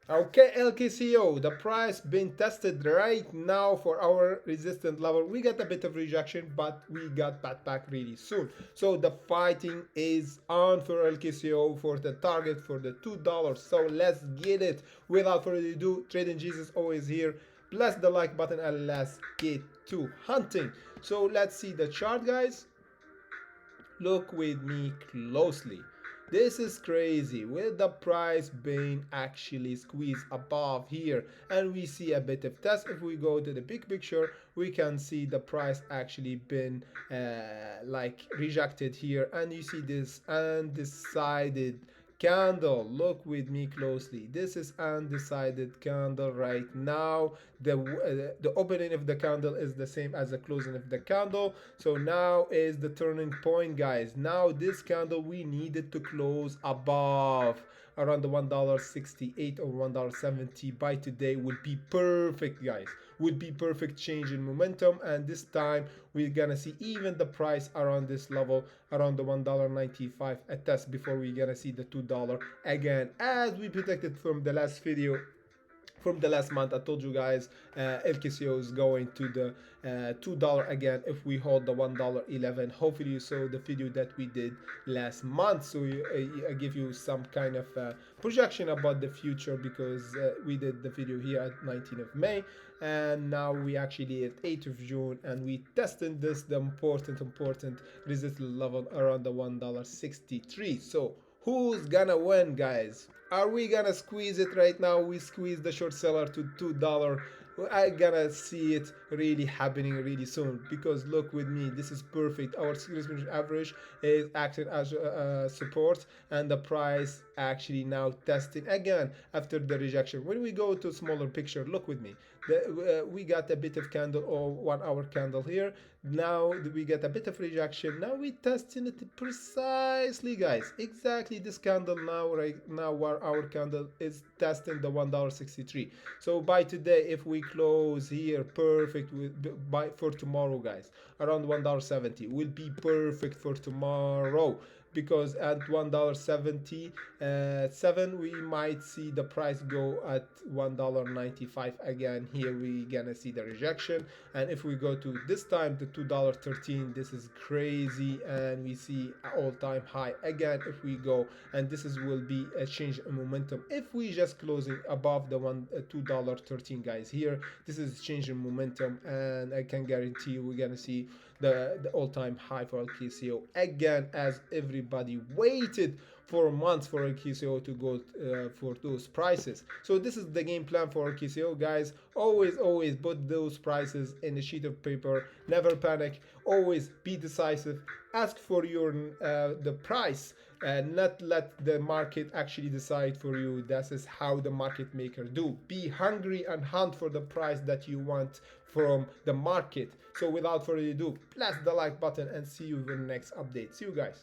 Okay, LKCO, the price being tested right now for our resistance level. We got a bit of rejection, but we got back really soon. So the fighting is on for LKCO for the target for the $2. So let's get it. Without further ado, Trading Jesus always here. Bless the like button and let's get to hunting. So let's see the chart, guys. Look with me closely. This is crazy with the price being actually squeezed above here, and we see a bit of test. If we go to the big picture, we can see the price actually been like rejected here, and you see this undecided candle. Look with me closely. This is undecided candle right now. The opening of the candle is the same as the closing of the candle. So now is the turning point, guys. Now this candle we needed to close above around the $1.68 or $1.70 by today would be perfect, guys. Would be perfect change in momentum, and this time we're gonna see even the price around this level, around the $1.95 a test before we're gonna see the $2 again, as we predicted from the last video. From the last month, I told you guys LKCO is going to the $2 again if we hold the $1.11. Hopefully you saw the video that we did last month, so I give you some kind of projection about the future, because we did the video here at 19th of May, and now we actually at 8th of June, and we tested this, the important resistance level around the $1.63. So who's gonna win, guys? Are we gonna squeeze it right now? We squeeze the short seller to $2. I gonna see it really happening really soon, because look with me, this is perfect. Our security average is acting as support, and the price actually now testing again after the rejection. When we go to smaller picture, look with me, we got a bit of candle or 1 hour candle here. Now we get a bit of rejection. Now we testing it precisely, guys, exactly this candle now, right now where our candle is testing the $1.63. So by today, if we close here perfect with by for tomorrow, guys, around $1.70 will be perfect for tomorrow, because at $1.77 we might see the price go at $1.95 again. Here we gonna see the rejection, and if we go to this time the $2.13, this is crazy, and we see all-time high again if we go, and this is will be a change in momentum if we just closing above the $2.13, guys. Here this is change in momentum, and I can guarantee you we're gonna see the all-time high for LKCO again, as everybody waited for months for LKCO to go for those prices. So this is the game plan for LKCO, guys. Always put those prices in a sheet of paper. Never panic. Always be decisive. Ask for your the price, and not let the market actually decide for you. That is how the market maker do. Be hungry and hunt for the price that you want from the market. So without further ado, press the like button and see you in the next update. See you guys.